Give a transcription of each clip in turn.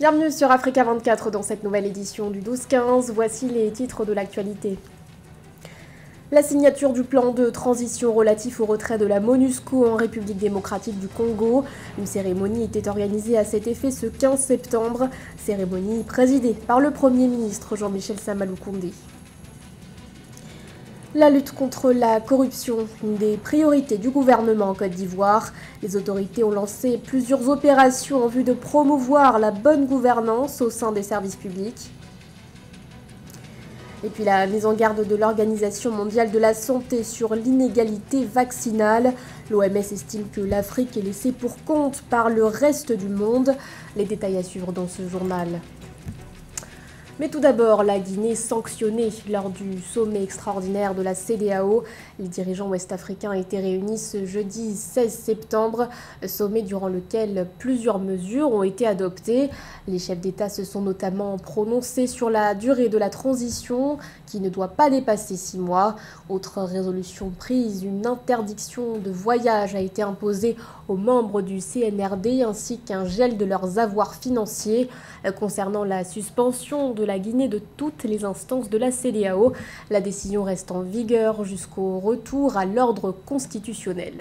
Bienvenue sur Africa 24 dans cette nouvelle édition du 12-15. Voici les titres de l'actualité. La signature du plan de transition relatif au retrait de la MONUSCO en République démocratique du Congo. Une cérémonie était organisée à cet effet ce 15 septembre. Cérémonie présidée par le Premier ministre Jean-Michel Sama Lukonde. La lutte contre la corruption, une des priorités du gouvernement en Côte d'Ivoire. Les autorités ont lancé plusieurs opérations en vue de promouvoir la bonne gouvernance au sein des services publics. Et puis la mise en garde de l'Organisation mondiale de la santé sur l'inégalité vaccinale. L'OMS estime que l'Afrique est laissée pour compte par le reste du monde. Les détails à suivre dans ce journal. Mais tout d'abord, la Guinée sanctionnée lors du sommet extraordinaire de la CEDEAO. Les dirigeants ouest-africains étaient réunis ce jeudi 16 septembre, sommet durant lequel plusieurs mesures ont été adoptées. Les chefs d'État se sont notamment prononcés sur la durée de la transition qui ne doit pas dépasser 6 mois. Autre résolution prise, une interdiction de voyage a été imposée aux membres du CNRD ainsi qu'un gel de leurs avoirs financiers. Concernant la suspension de la Guinée de toutes les instances de la CEDEAO, la décision reste en vigueur jusqu'au retour à l'ordre constitutionnel.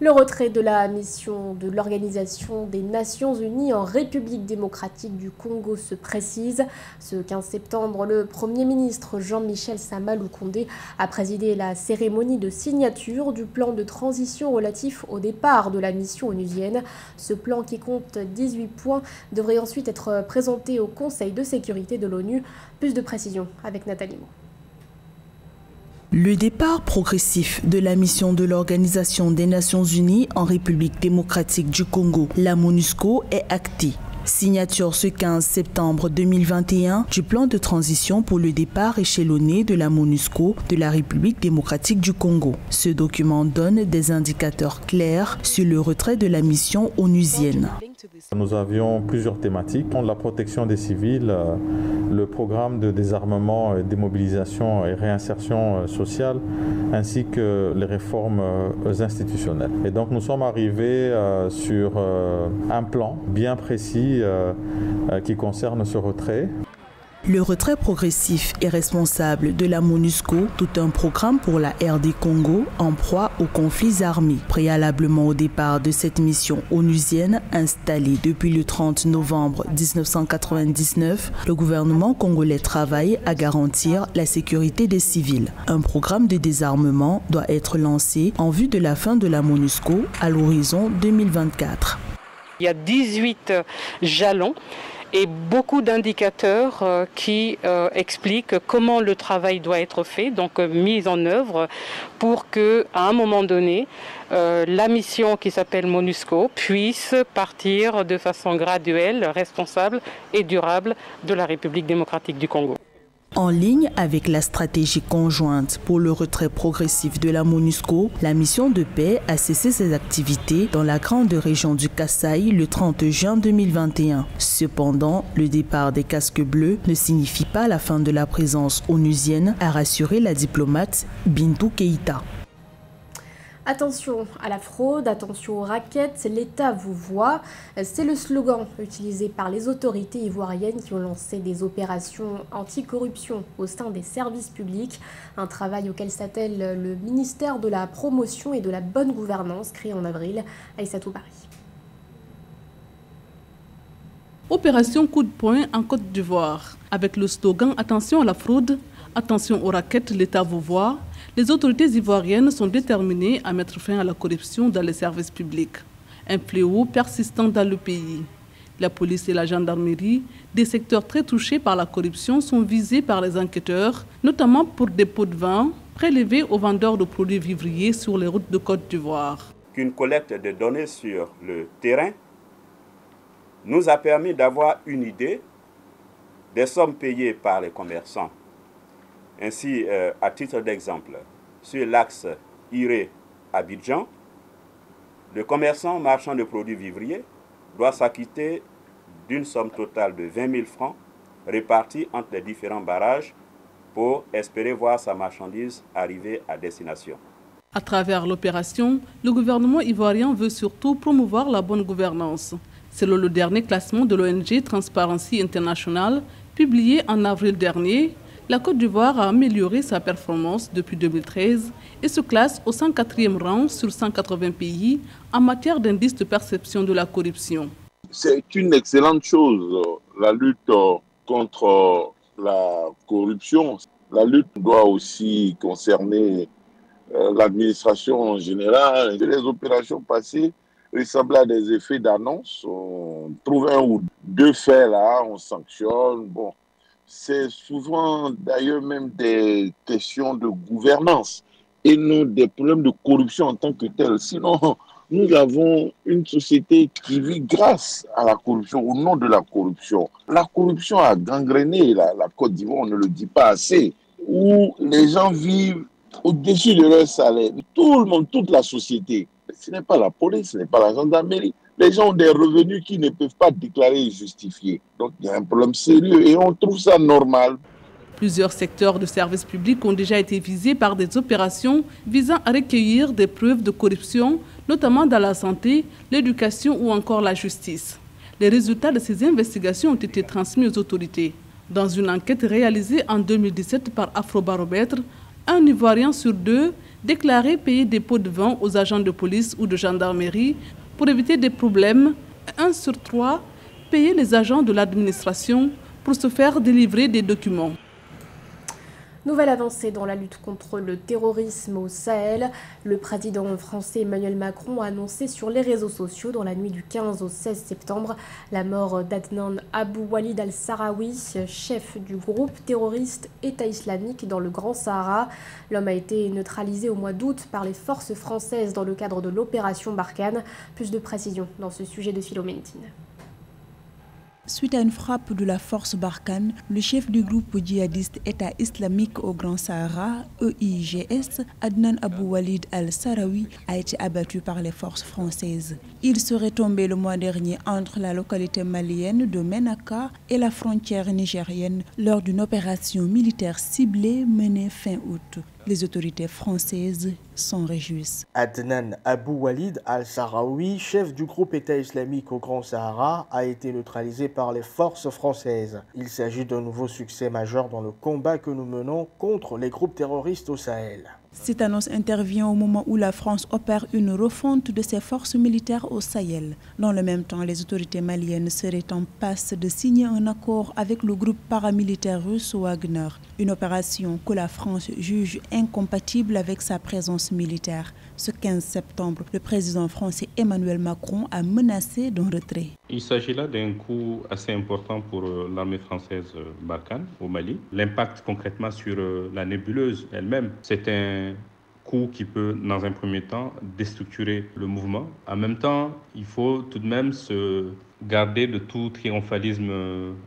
Le retrait de la mission de l'Organisation des Nations Unies en République démocratique du Congo se précise. Ce 15 septembre, le Premier ministre Jean-Michel Sama Lukonde a présidé la cérémonie de signature du plan de transition relatif au départ de la mission onusienne. Ce plan, qui compte 18 points, devrait ensuite être présenté au Conseil de sécurité de l'ONU. Plus de précisions avec Nathalie Mo. Le départ progressif de la mission de l'Organisation des Nations Unies en République démocratique du Congo, la MONUSCO, est acté. Signature ce 15 septembre 2021 du plan de transition pour le départ échelonné de la MONUSCO de la République démocratique du Congo. Ce document donne des indicateurs clairs sur le retrait de la mission onusienne. Nous avions plusieurs thématiques, la protection des civils, le programme de désarmement, démobilisation et réinsertion sociale, ainsi que les réformes institutionnelles. Et donc nous sommes arrivés sur un plan bien précis qui concerne ce retrait. Le retrait progressif et responsable de la MONUSCO, tout un programme pour la RD Congo en proie aux conflits armés. Préalablement au départ de cette mission onusienne installée depuis le 30 novembre 1999, le gouvernement congolais travaille à garantir la sécurité des civils. Un programme de désarmement doit être lancé en vue de la fin de la MONUSCO à l'horizon 2024. Il y a 18 jalons et beaucoup d'indicateurs qui expliquent comment le travail doit être fait, donc mis en œuvre pour qu'à un moment donné, la mission qui s'appelle MONUSCO puisse partir de façon graduelle, responsable et durable de la République démocratique du Congo. En ligne avec la stratégie conjointe pour le retrait progressif de la MONUSCO, la mission de paix a cessé ses activités dans la grande région du Kasaï le 30 juin 2021. Cependant, le départ des casques bleus ne signifie pas la fin de la présence onusienne, a rassuré la diplomate Bintou Keïta. Attention à la fraude, attention aux raquettes, l'État vous voit. C'est le slogan utilisé par les autorités ivoiriennes qui ont lancé des opérations anticorruption au sein des services publics. Un travail auquel s'attelle le ministère de la Promotion et de la Bonne Gouvernance, créé en avril. Aïssatou Bari. Opération coup de poing en Côte d'Ivoire. Avec le slogan « Attention à la fraude, attention aux raquettes, l'État vous voit », les autorités ivoiriennes sont déterminées à mettre fin à la corruption dans les services publics. Un fléau persistant dans le pays. La police et la gendarmerie, des secteurs très touchés par la corruption, sont visés par les enquêteurs, notamment pour des pots de vin prélevés aux vendeurs de produits vivriers sur les routes de Côte d'Ivoire. Qu'une collecte de données sur le terrain nous a permis d'avoir une idée des sommes payées par les commerçants. Ainsi, à titre d'exemple, sur l'axe Iré-Abidjan, le commerçant marchand de produits vivriers doit s'acquitter d'une somme totale de 20 000 francs répartie entre les différents barrages pour espérer voir sa marchandise arriver à destination. À travers l'opération, le gouvernement ivoirien veut surtout promouvoir la bonne gouvernance. Selon le dernier classement de l'ONG Transparency International, publié en avril dernier, la Côte d'Ivoire a amélioré sa performance depuis 2013 et se classe au 104e rang sur 180 pays en matière d'indice de perception de la corruption. C'est une excellente chose, la lutte contre la corruption. La lutte doit aussi concerner l'administration en général. Les opérations passées ressemblaient à des effets d'annonce. On trouve un ou deux faits là, on sanctionne. Bon, c'est souvent d'ailleurs même des questions de gouvernance et non des problèmes de corruption en tant que tels. Sinon, nous avons une société qui vit grâce à la corruption, au nom de la corruption. La corruption a gangréné la Côte d'Ivoire, on ne le dit pas assez, où les gens vivent au-dessus de leur salaire. Tout le monde, toute la société. Ce n'est pas la police, ce n'est pas la gendarmerie. Les gens ont des revenus qu'ils ne peuvent pas déclarer et justifier. Donc il y a un problème sérieux et on trouve ça normal. Plusieurs secteurs de services publics ont déjà été visés par des opérations visant à recueillir des preuves de corruption, notamment dans la santé, l'éducation ou encore la justice. Les résultats de ces investigations ont été transmis aux autorités. Dans une enquête réalisée en 2017 par Afrobaromètre, un Ivoirien sur deux déclarait payer des pots de vin aux agents de police ou de gendarmerie pour éviter des problèmes. 1 sur 3 payait les agents de l'administration pour se faire délivrer des documents. Nouvelle avancée dans la lutte contre le terrorisme au Sahel. Le président français Emmanuel Macron a annoncé sur les réseaux sociaux dans la nuit du 15 au 16 septembre la mort d'Adnan Abou Walid al-Sahraoui, chef du groupe terroriste État islamique dans le Grand Sahara. L'homme a été neutralisé au mois d'août par les forces françaises dans le cadre de l'opération Barkhane. Plus de précisions dans ce sujet de Philomène Tine. Suite à une frappe de la force Barkhane, le chef du groupe djihadiste État islamique au Grand Sahara, EIGS, Adnan Abou Walid al-Sahraoui, a été abattu par les forces françaises. Il serait tombé le mois dernier entre la localité malienne de Menaka et la frontière nigérienne lors d'une opération militaire ciblée menée fin août. Les autorités françaises s'en réjouissent. Adnan Abou Walid al-Sahraoui, chef du groupe État islamique au Grand Sahara, a été neutralisé par les forces françaises. Il s'agit d'un nouveau succès majeur dans le combat que nous menons contre les groupes terroristes au Sahel. Cette annonce intervient au moment où la France opère une refonte de ses forces militaires au Sahel. Dans le même temps, les autorités maliennes seraient en passe de signer un accord avec le groupe paramilitaire russe Wagner, une opération que la France juge incompatible avec sa présence militaire. Ce 15 septembre, le président français Emmanuel Macron a menacé d'un retrait. Il s'agit là d'un coup assez important pour l'armée française Barkhane au Mali. L'impact concrètement sur la nébuleuse elle-même, c'est un coup qui peut, dans un premier temps, déstructurer le mouvement. En même temps, il faut tout de même se garder de tout triomphalisme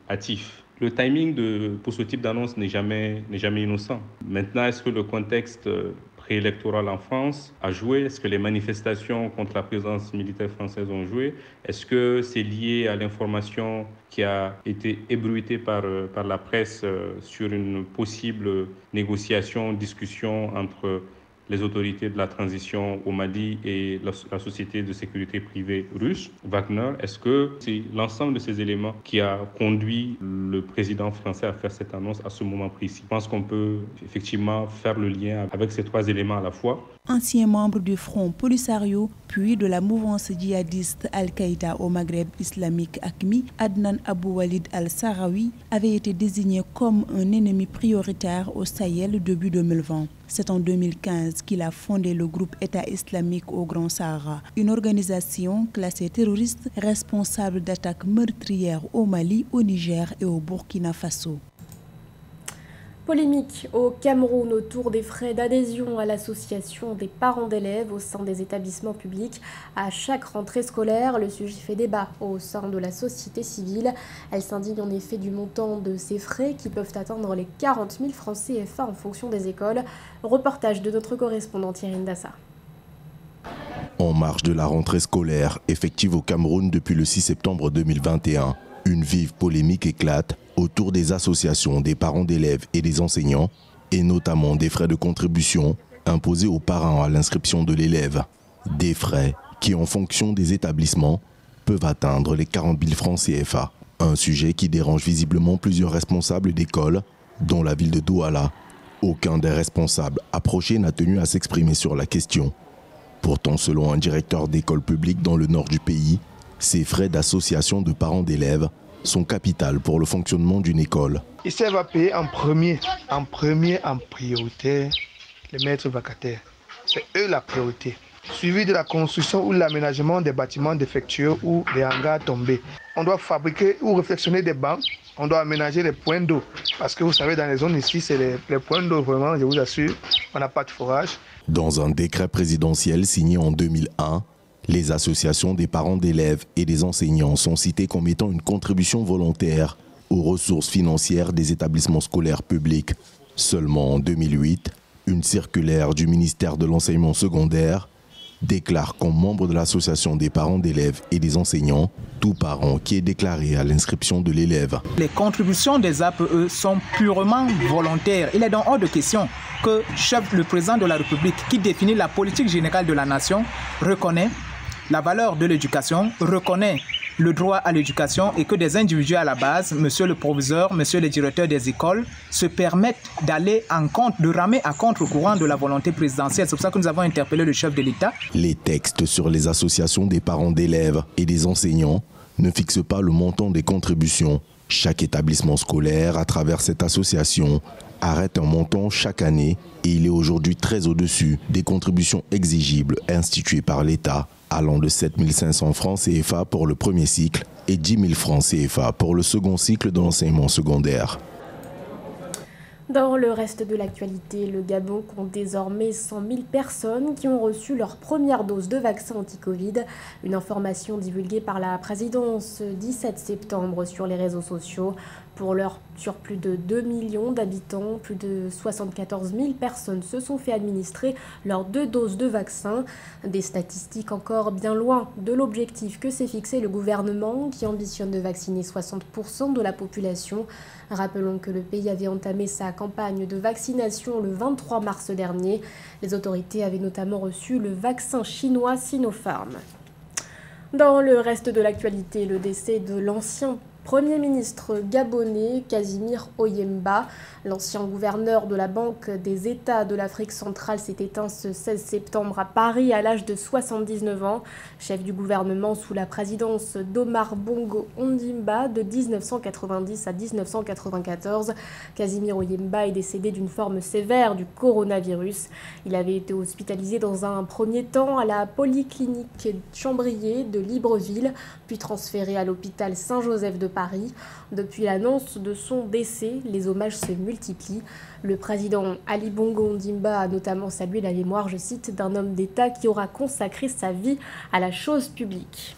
hâtif. Le timing pour ce type d'annonce n'est jamais innocent. Maintenant, est-ce que le contexte préélectoral en France a joué? Est-ce que les manifestations contre la présence militaire française ont joué? Est-ce que c'est lié à l'information qui a été ébruitée par la presse sur une possible négociation, discussion entre les autorités de la transition au Mali et la société de sécurité privée russe, Wagner? Est-ce que c'est l'ensemble de ces éléments qui a conduit le président français à faire cette annonce à ce moment précis? Je pense qu'on peut effectivement faire le lien avec ces trois éléments à la fois. Ancien membre du Front Polisario, puis de la mouvance djihadiste Al-Qaïda au Maghreb islamique AQMI, Adnan Abou Walid al-Sahraoui avait été désigné comme un ennemi prioritaire au Sahel début 2020. C'est en 2015 qu'il a fondé le groupe État islamique au Grand Sahara, une organisation classée terroriste responsable d'attaques meurtrières au Mali, au Niger et au Burkina Faso. Polémique au Cameroun autour des frais d'adhésion à l'association des parents d'élèves au sein des établissements publics. À chaque rentrée scolaire, le sujet fait débat au sein de la société civile. Elle s'indigne en effet du montant de ces frais qui peuvent atteindre les 40 000 francs CFA en fonction des écoles. Reportage de notre correspondant Thierry Ndassa. En marge de la rentrée scolaire effective au Cameroun depuis le 6 septembre 2021, une vive polémique éclate autour des associations des parents d'élèves et des enseignants, et notamment des frais de contribution imposés aux parents à l'inscription de l'élève. Des frais qui, en fonction des établissements, peuvent atteindre les 40 000 francs CFA. Un sujet qui dérange visiblement plusieurs responsables d'école, dont la ville de Douala. Aucun des responsables approchés n'a tenu à s'exprimer sur la question. Pourtant, selon un directeur d'école publique dans le nord du pays, ces frais d'association de parents d'élèves sont capitales pour le fonctionnement d'une école. Ici, elle va payer en priorité, les maîtres vacataires. C'est eux la priorité. Suivi de la construction ou l'aménagement des bâtiments défectueux ou des hangars tombés. On doit fabriquer ou réfectionner des bancs. On doit aménager les points d'eau. Parce que vous savez, dans les zones ici, c'est les points d'eau, vraiment, je vous assure, on n'a pas de forage. Dans un décret présidentiel signé en 2001, les associations des parents d'élèves et des enseignants sont citées comme étant une contribution volontaire aux ressources financières des établissements scolaires publics. Seulement en 2008, une circulaire du ministère de l'enseignement secondaire déclare qu'en membre de l'association des parents d'élèves et des enseignants, tout parent qui est déclaré à l'inscription de l'élève. Les contributions des APE sont purement volontaires. Il est donc hors de question que le président de la République, qui définit la politique générale de la nation, reconnaît la valeur de l'éducation, reconnaît le droit à l'éducation et que des individus à la base, monsieur le proviseur, monsieur le directeur des écoles, se permettent d'aller en compte, de ramer à contre-courant de la volonté présidentielle. C'est pour ça que nous avons interpellé le chef de l'État. Les textes sur les associations des parents d'élèves et des enseignants ne fixent pas le montant des contributions. Chaque établissement scolaire, à travers cette association, arrête un montant chaque année et il est aujourd'hui très au-dessus des contributions exigibles instituées par l'État, allant de 7 500 francs CFA pour le premier cycle et 10 000 francs CFA pour le second cycle de l'enseignement secondaire. Dans le reste de l'actualité, le Gabon compte désormais 100 000 personnes qui ont reçu leur première dose de vaccin anti-Covid. Une information divulguée par la présidence 17 septembre sur les réseaux sociaux. Pour l'heure, sur plus de 2 millions d'habitants, plus de 74 000 personnes se sont fait administrer leurs 2 doses de vaccin. Des statistiques encore bien loin de l'objectif que s'est fixé le gouvernement qui ambitionne de vacciner 60% de la population. Rappelons que le pays avait entamé sa campagne de vaccination le 23 mars dernier. Les autorités avaient notamment reçu le vaccin chinois Sinopharm. Dans le reste de l'actualité, le décès de l'ancien Premier ministre gabonais Casimir Oyemba, l'ancien gouverneur de la Banque des États de l'Afrique centrale, s'est éteint ce 16 septembre à Paris à l'âge de 79 ans. Chef du gouvernement sous la présidence d'Omar Bongo Ondimba de 1990 à 1994, Casimir Oyemba est décédé d'une forme sévère du coronavirus. Il avait été hospitalisé dans un premier temps à la polyclinique Chambrier de Libreville, puis transféré à l'hôpital Saint-Joseph de Paris. Depuis l'annonce de son décès, les hommages se multiplient. Le président Ali Bongo Ondimba a notamment salué la mémoire, je cite, d'un homme d'État qui aura consacré sa vie à la chose publique.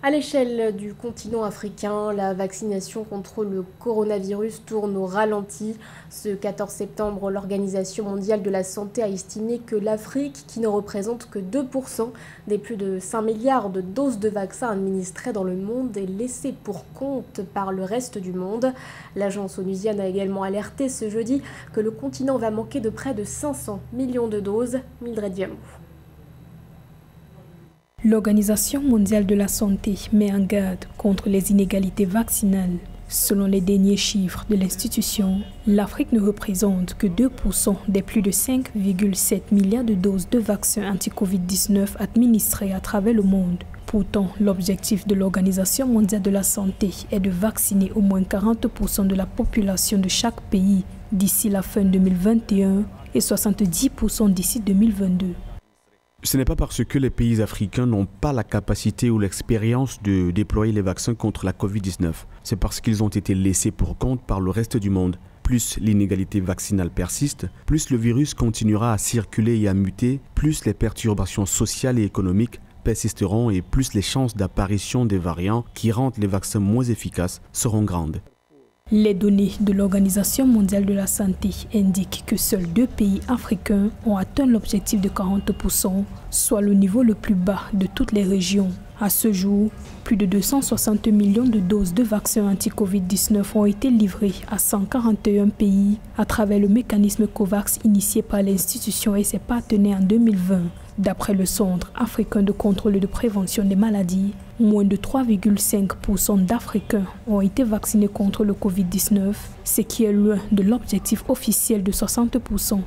À l'échelle du continent africain, la vaccination contre le coronavirus tourne au ralenti. Ce 14 septembre, l'Organisation mondiale de la santé a estimé que l'Afrique, qui ne représente que 2% des plus de 5 milliards de doses de vaccins administrées dans le monde, est laissée pour compte par le reste du monde. L'agence onusienne a également alerté ce jeudi que le continent va manquer de près de 500 millions de doses. Mildred Diamou. L'Organisation mondiale de la santé met en garde contre les inégalités vaccinales. Selon les derniers chiffres de l'institution, l'Afrique ne représente que 2% des plus de 5,7 milliards de doses de vaccins anti-Covid-19 administrées à travers le monde. Pourtant, l'objectif de l'Organisation mondiale de la santé est de vacciner au moins 40% de la population de chaque pays d'ici la fin 2021 et 70% d'ici 2022. Ce n'est pas parce que les pays africains n'ont pas la capacité ou l'expérience de déployer les vaccins contre la Covid-19. C'est parce qu'ils ont été laissés pour compte par le reste du monde. Plus l'inégalité vaccinale persiste, plus le virus continuera à circuler et à muter, plus les perturbations sociales et économiques persisteront et plus les chances d'apparition des variants qui rendent les vaccins moins efficaces seront grandes. Les données de l'Organisation mondiale de la santé indiquent que seuls 2 pays africains ont atteint l'objectif de 40%, soit le niveau le plus bas de toutes les régions. À ce jour, plus de 260 millions de doses de vaccins anti-Covid-19 ont été livrées à 141 pays à travers le mécanisme COVAX initié par l'institution et ses partenaires en 2020. D'après le Centre africain de contrôle et de prévention des maladies, moins de 3,5% d'Africains ont été vaccinés contre le Covid-19, ce qui est loin de l'objectif officiel de 60%.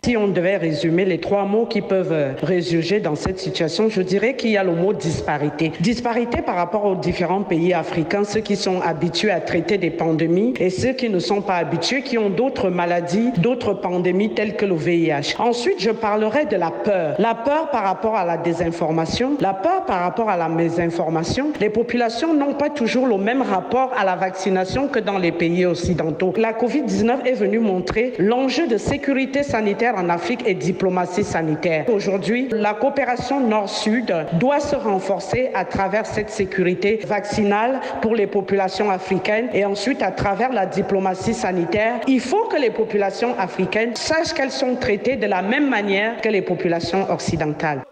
Si on devait résumer les 3 mots qui peuvent résurgir dans cette situation, je dirais qu'il y a le mot disparité. Disparité par rapport aux différents pays africains, ceux qui sont habitués à traiter des pandémies et ceux qui ne sont pas habitués, qui ont d'autres maladies, d'autres pandémies telles que le VIH. Ensuite, je parlerai de la peur. La peur par rapport à la désinformation, la peur par rapport à la mésinformation. Les populations n'ont pas toujours le même rapport à la vaccination que dans les pays occidentaux. La COVID-19 est venue montrer l'enjeu de sécurité sanitaire en Afrique et diplomatie sanitaire. Aujourd'hui, la coopération Nord-Sud doit se renforcer à travers cette sécurité vaccinale pour les populations africaines et ensuite à travers la diplomatie sanitaire. Il faut que les populations africaines sachent qu'elles sont traitées de la même manière que les populations occidentales.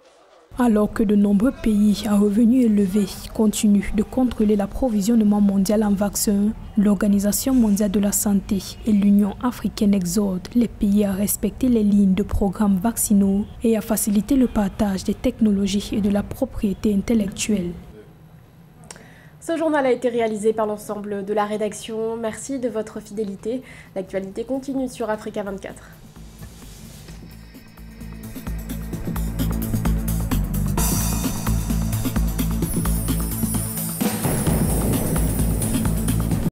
Alors que de nombreux pays à revenus élevés continuent de contrôler l'approvisionnement mondial en vaccins, l'Organisation mondiale de la santé et l'Union africaine exhortent les pays à respecter les lignes de programmes vaccinaux et à faciliter le partage des technologies et de la propriété intellectuelle. Ce journal a été réalisé par l'ensemble de la rédaction. Merci de votre fidélité. L'actualité continue sur Africa 24.